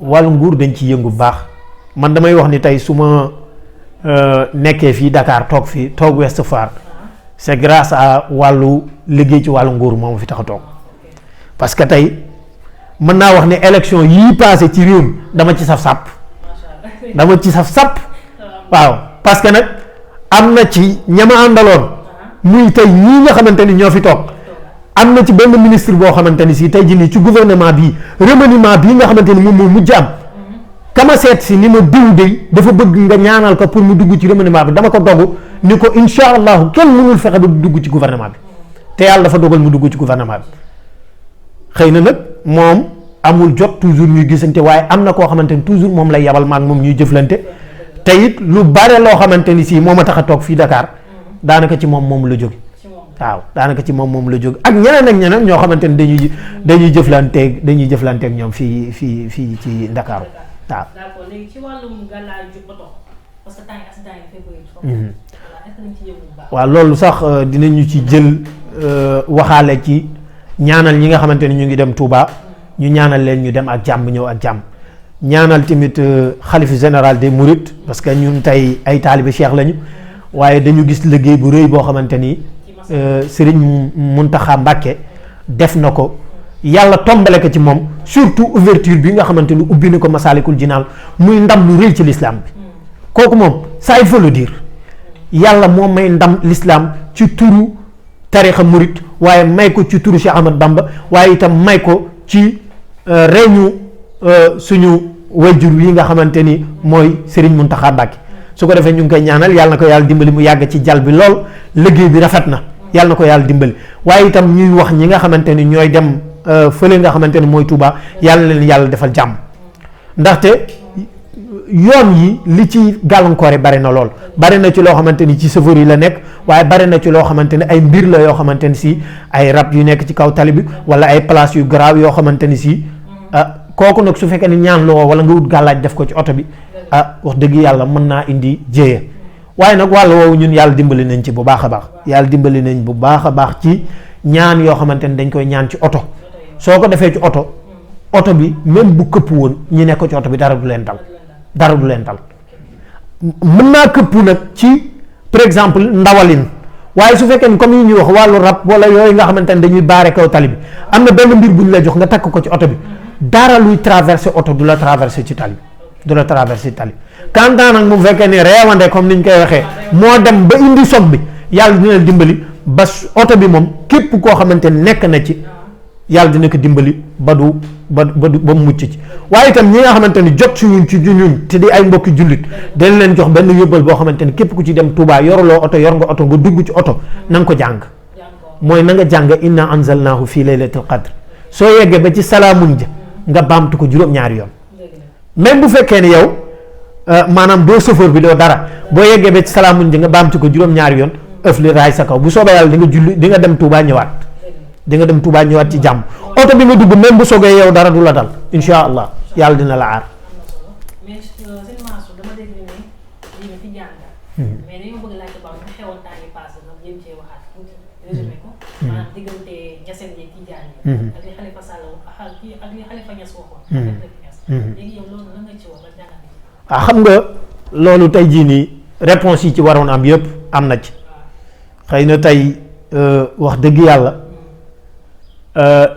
wàllu nguur dañ ci yëngu bu baax man damay wax ni tey su ma nekkee fii Dakar toog Ouest Foire c'est grâce à wàllu liggéey ci wàllu nguur moo ma fi tax a toog parce que tey mën naa wax ne élection yii passé ci réew mi dama ci saf sàpp waaw parce que nag am na ci ñama àndaloon muy tey ñii nga xamante ni ñoo fi toog am na ci benn ministre boo xamante ni si tey jii nii ci gouvernement bii remaniement bii nga xamante ni moom moo mujj am kama seet si ni ma diw de dafa bëgg nga ñaanal ko pour mu dugg ci remaniement bi dama ko dogu ni ko incha allahu kenn mënul fexe ba dugg ci gouvernement bi te yàlla dafa dogal mu dugg ci gouvernement bi xëy na nag moom amul jot toujours ñuy gisante waaye am na koo xamante ni toujours moom lay yabal maag moom ñuy jëflante te it lu bare loo xamante ni si moom a tax a toog fii Dakar daanaka ci moom la jóge waaw daanaka ci moom la jóge ak ñeneen ñoo xamante ni dañuy jëflanteeg ñoom fii ci Dakar waaw. d'accord léegi ci wàllum gàllaaju oto parce que temps yi accident yi dafay bëri. est-ce que nañ ci yëngu bu baax. waaw loolu sax dinañu ci jël waxaale ci ñaanal ñi nga xamante ni ñu ngi dem Touba ñu ñaanal leen ñu dem ak jàmm ñëw ak jàmm ñaanal tamit xalifa général des Mourides parce que ñun tey ay taalibe Cheikh lañu waaye dañu gis liggéey bu rëy boo xamante ni Serigne Mountakha Mbacké def na ko. yàlla tombale ko ci moom surtout ouverture bi nga xamante ni ubbi na ko Masaalikul Jinaan muy ndam lu rëy ci l'islam bi kooku moom ça il faut le dire yàlla moo may ndam l'islam ci turu tarixa murit waaye may ko ci turu Cheikh Ahmad Bamba waaye itam may ko ci reñu suñu wayjur yi nga xamante ni mooy Serigne Mountakha Mbacké su ko defee ñu ngi koy ñaanal yàlla na ko yàlla dimbali mu yàgg ci jal bi lool liggéey bi rafet na yàlla na ko yàlla dimbali waaye itam ñuy wax ñi nga xamante ni ñooy dem fële nga xamante ne mooy Touba yàlla leen yàlla defal jàmm ndaxte yoon yi li ci gàllankoore bari na lool bari na ci loo xamante ni ci chauffeur yi la nekk waaye bari na ci loo xamante ni ay mbir la yoo xamante ni si ay rab yu nekk ci kaw tali bi wala ay place yu garaaw yoo xamante ni si kooku nag su fekkee ni ñaan loo wala nga wut gàllaaj def ko ci oto bi wax dëgg yàlla mën naa indi jéye waaye nag wàll woowu ñun yàlla dimbali nañ ci bu baax a baax yàlla dimbali nañ bu baax a baax ci ñaan yoo xamante ni dañ koy ñaan ci oto soo ko defee ci oto bi même bu këpp woon ñi nekk ci oto bi dara du leen dal mën naa këpp nag ci par exemple ndawalin waaye su fekkee ni comme yi ñuy wax wàllu rab wala yooyu nga xamante ne dañuy baare kaw tali bi am na benn mbir bu ñu la jox nga takk ko ci oto bi dara luy traversé oto du la traversé ci tali quand nag mu fekkee ni reewande comme ni ñu koy waxee moo dem ba indi soog bi yàlla dina dimbali ba oto bi moom képp koo xamante ne nekk na ci yàlla dina ko dimbali ba mu mucc ci waaye itam ñi nga xamante ni jot suñu ci ñun te di ay mbokki jullit dañ leen jox benn yóbbal boo xamante ni képp ku ci dem Touba yoruloo oto yor nga oto nga dugg ci oto na nga ko jàng mooy na nga jàng inna anzalnahu fii laylatil qadr soo yeggee ba ci salaamun ja nga baamtu ko juróom-ñaari yoon même bu fekkee ne yow maanaam doo chauffeur bi doo dara boo yeggee ba ci salaamun ja nga baamtu ko juróom-ñaari yoon ëf li raay sa kaw bu soobee yàlla di nga dem Touba ñëwaat ci jàmm oto bi nga dugg même bu soogee yow dara du la dal insha allah yàlla dina la aar. mais seen maasu dama dégg ni lii fi jàngal. mais dañoo bëgg laajte ba mu xewoon temps yi passé nag jéem cee waxaat tuuti résumé ko. maanaam diggante Niassène yeeg Tijaan yi. ak li Khalifa Sall ak li Khalifa Niass waxoon. léegi yow loolu lan nga ci wax ba jàngat. xam nga loolu tey jii nii réponse yi ci waroon am yëpp am na ci xëy na tey wax dëgg yàlla.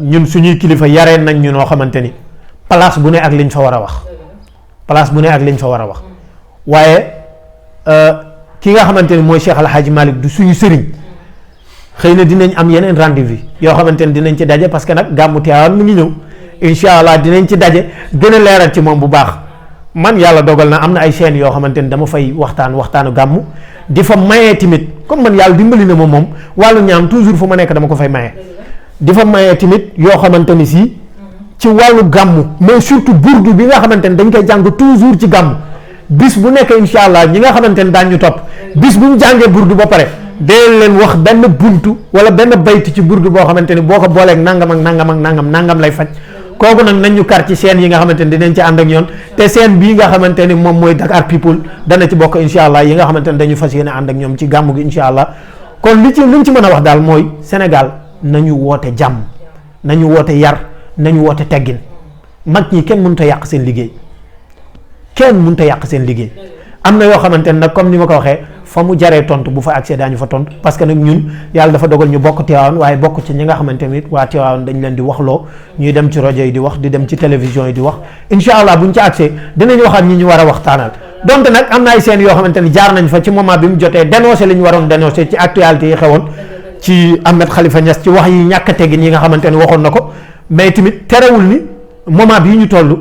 ñun suñuy kilifa yaree nañ ñu noo xamante ni place bu ne ak liñ fa war a wax waaye ki nga xamante ni mooy Cheikh Al Hadj Malick du suñu sëriñ xëy na dinañ am yeneen rendez-vous yoo xamante ni dinañ ci daje parce que nag gàmmu Tiwaawan mu ngi ñëw incha allah dinañ ci daje gën a leeral ci moom bu baax man yàlla dogal na am na ay chaînes yoo xamante ni dama fay waxtaanu gàmmu di fa mayee tamit comme man yàlla dimbali na ma moom wàllu ñaam toujours fu ma nekk dama ko fay maye. di fa mayee tamit yoo xamante ni si ci wàllu gàmmu mais surtout burdu bi nga xamante ni dañ koy jàng toujours ci gàmmu bis bu nekk incha allah ñi nga xamante ni daañu ñu topp bis bu ñu jàngee burdu ba pare dee leen wax benn buntu wala benn baytu ci burdu boo xamante ni boo ko booleeg nangam lay faj kooku nag nañ ñu kar ci seen yi nga xamante ni dinañ ci ànd ak ñoon te seen bii nga xamante ni moom mooy Dakar People dana ci bokk incha allah yi nga xamante ni dañu fas yéene ànd ak ñoom ci gàmmu gi incha allah kon liñ ci mën a wax daal mooy Sénégal nañu woote jàmm nañu woote yar nañu woote teggin mag ñi kenn mënut a yàq seen liggéey kenn mënut a yàq seen liggéey am na yoo xamante ne nag comme ni ma ko waxee fa mu jaree tontu bu fa accès daañu fa tontu parce que nag ñun yàlla dafa dogal ñu bokk Tivaouane waaye bokk ci ñi nga xamante ni waa Tivaouane dañ leen di waxloo ñuy dem ci rajo yi di wax di dem ci télévision yi di wax incha allah buñ ci accès dinañ waxaat ñi ñu war a waxtaanal donte nag am na ay seen yoo xamante ni jaar nañ fa ci moment bi mu jotee dénoncé li ñu waroon dénoncé ci actualité yi xewoon ci Ahmed Khalifa Niass ci wax yi ñàkk a teggin yi nga xamante ni waxoon na ko mais tamit terewul ni moment bii ñu toll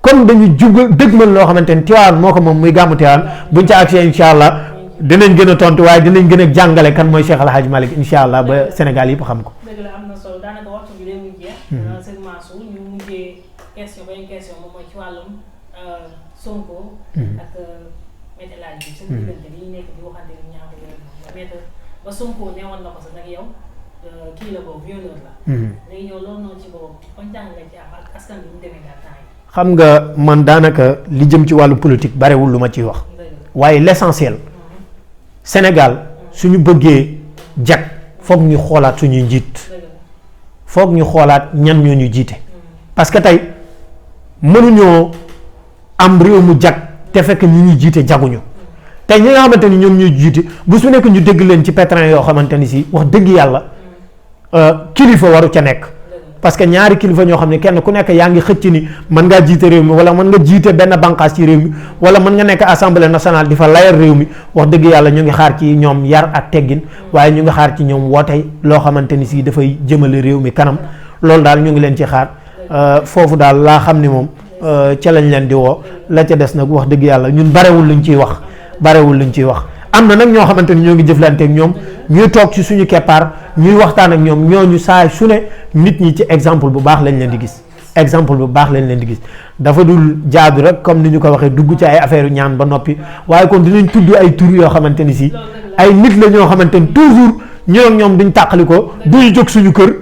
comme dañu dëgmal loo xamante ni Tivaouane moo ko moom muy gàmmu Tivaouane buñ ci accès incha allah dinañ gën a tontu waaye dinañ gën a jàngale kan mooy Cheikh El Hadj Malick incha allah ba Sénégal yëpp xam ko. dëgg la am na solo daanaka waxtu bi day mujjee. sëñ Mansour ñu mujjee question moom mooy ci wàllum Sonko. ak Maître El Hadji Diouf seen diggante bi ñu nekk di waxante ni ñaata yoon Maître ba Sonko newoon na ko sax nag yow kii la boobu violeur la. léegi yow loolu noonu ci boobu kon jàng nga ci am ak askan bi mu demee daal temps yi. xam nga man daanaka li jëm ci wàllu politique barewul lu ma ciy wax waaye l'essentiel Sénégal suñu bëggee jag foog ñu xoolaat suñuy njiit foog ñu xoolaat ñan ñoo ñu jiite parce que tey mënuñoo am réew mu jag te fekk ñi ñuy jiite jaguñu tey ñi nga xamante ni ñoom ñuy jiite bu su nekk ñu dégg leen ci pétrin yoo xamante ni si wax dëgg yàlla kilifa waru ca nekk parce que ñaari kilifa ñoo xam ne kenn ku nekk yaa ngi xëcc ni mën ngaa jiite réew mi wala mën nga jiite benn bànqaas ci réew mi wala mën nga nekk assemblée nationale di fa layal réew mi wax dëgg yàlla ñu ngi xaar ci ñoom yar ak teggin waaye ñu ngi xaar ci ñoom woote loo xamante ni si dafay jëmale réew mi kanam loolu daal ñu ngi leen ci xaar foofu daal laa xam ni moom ca lañ leen di woo la ca des nag wax dëgg yàlla ñun barewul luñ ciy wax am na nag ñoo xamante ni ñoo ngi jëflante ak ñoom ñuy toog ci suñu keppaar ñuy waxtaan ak ñoom ñooñu saa su ne nit ñi ci exemple bu baax lañ leen di gis dafa dul jaadu rek comme ni ñu ko waxee dugg ci ay affaire ñaan ba noppi waaye kon dinañ tudd ay tur yoo xamante ni si ay nit la ñoo xamante ni toujours ñoo ak ñoom duñ tàqali ko duñu jóg suñu kër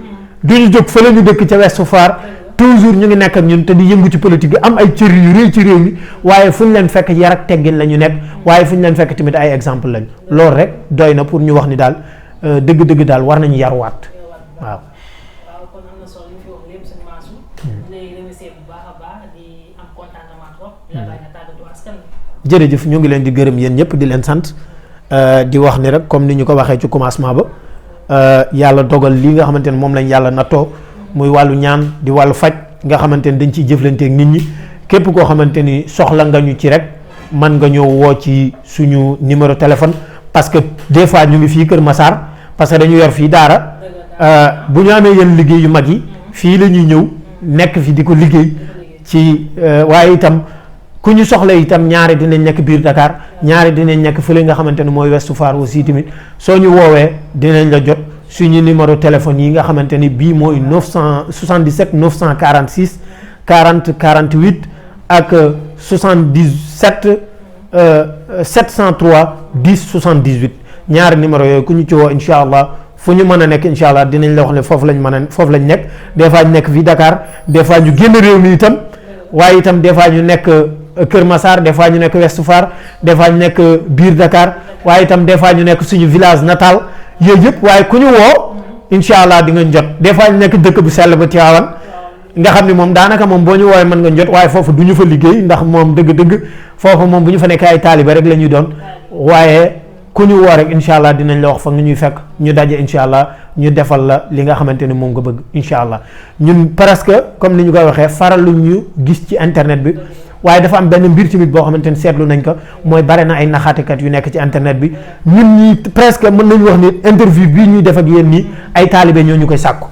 duñu jóg fa la ñu dëkk ca Ouest Foire toujours ñu ngi nekk ak ñun te di yëngu ci politique bi am ay cër yu rëy ci réew mi waaye fu ñu leen fekk yar ak teggin la ñu nekk waaye fu ñu leen fekk tamit ay exemple lañ loolu rek doy na pour ñu wax ni daal dëgg-dëgg daal war nañu yaruwaat waaw. kon am na solo li fi wax lépp sëñ Mansour. di lay remercier bu baax a baax di am contentement trop. la bàyyi nga tàggatoo askan wi. jërëjëf ñu ngi leen di gërëm yéen ñëpp di leen sant di wax ni rek comme ni ñu ko waxee ci commencement ba yàlla dogal li nga xamante ne moom lañ yàlla nattoo. muy wàllu ñaan di wàllu faj nga xamante ni dañ ciy jëflanteeg nit ñi képp koo xamante ni soxla nga ñu ci rek mën nga ñëw woo ci suñu numéro téléphone parce que des fois ñu ngi fii Kër Massar parce que dañu yor fii daara bu ñu amee yenn liggéey yu mag yi fii la ñuy ñëw nekk fi di ko liggéey ci waaye itam ku ñu soxla itam ñaari dinañ nekk biir Dakar ñaari dinañ nekk fële nga xamante ni mooy Ouest Foire aussi tamit soo ñu woowee dinañ la jot. suñu numéro téléphone yi nga xamante ni bii mooy 977 946 40 48 ak 77 703 10 78 ñaari numéro yooyu ku ñu ci woo incha allah fu ñu mën a nekk incha allah dinañ la wax ne foofu lañ nekk des fois ñu nekk fii Dakar des fois ñu génn réew mi itam waaye itam des fois ñu nekk Kër Massar des fois ñu nekk Ouest Foire des fois ñu nekk biir Dakar waaye itam des fois ñu nekk suñu village natal. yooyu yëpp waaye ku ñu woo incha allah di nga jot des fois ñu nekk dëkk bu sell ba Tivaouane nga xam ni moom daanaka moom boo ñu woowee mën nga jot waaye foofu du ñu fa liggéey ndax moom dëgg-dëgg foofu moom bu ñu fa nekkee ay taalibe rek la ñuy doon waaye ku ñu woo rek incha allah dinañ la wax fa nga ñuy fekk ñu daje incha allah ñu defal la li nga xamante ni moom nga bëgg incha allah ñun presque comme ni ñu koy waxee faralu ñu gis ci internet bi. waaye dafa am benn mbir tamit boo xamante ni seetlu nañ ko mooy bare na ay naxaatekat yu nekk ci internet bi ñun ñi presque mën nañu wax ni interview bii ñuy def ak yéen nii ay taalibe ñoo ñu koy sàkku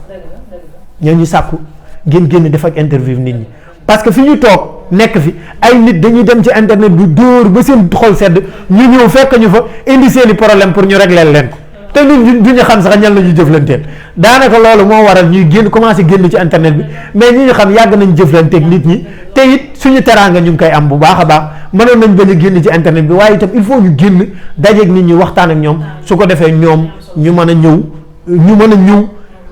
ñoo ñu sàkku ngeen génn def ak interview nit ñi parce que fi ñu toog nekk fi ay nit dañuy dem ci internet bi dóor ba seen xol sedd ñu ñëw fekk ñu fa indi seeni problème pour ñu régler leen ko te ñun du ñu xam sax ñan la ñuy jëflanteel daanaka loolu moo waral ñuy commencé génn ci internet bi mais ñi ñu xam yàgg nañ jëflanteeg nit ñi te it suñu teraanga ñu ngi koy am bu baax a baax mënoon nañ bañ a génn ci internet bi waaye itam il faut ñu génn dajeeg nit ñi waxtaan ak ñoom su ko defee ñoom ñu mën a ñëw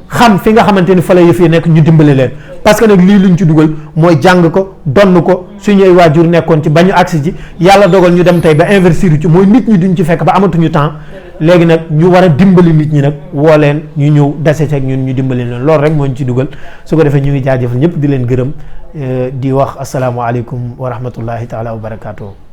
xam fi nga xamante ni fa la yëf yi nekk ñu dimbale leen parce que nag lii luñ ci dugal mooy jàng ko donn ko suñuy waajur nekkoon ci ba ñu agsi ci yàlla dogal ñu dem tey ba investir ci mooy nit ñi duñ ci fekk ba amatuñu temps léegi nag ñu war a dimbali nit ñi nag woo leen ñu ñëw dase ak ñun ñu dimbali leen loolu rek moo ñu ci dugal su ko defee ñu ngi jaajëfal ñëpp di leen gërëm di wax asalaamaaleykum wa rahmatullahi taala wa barakaatu.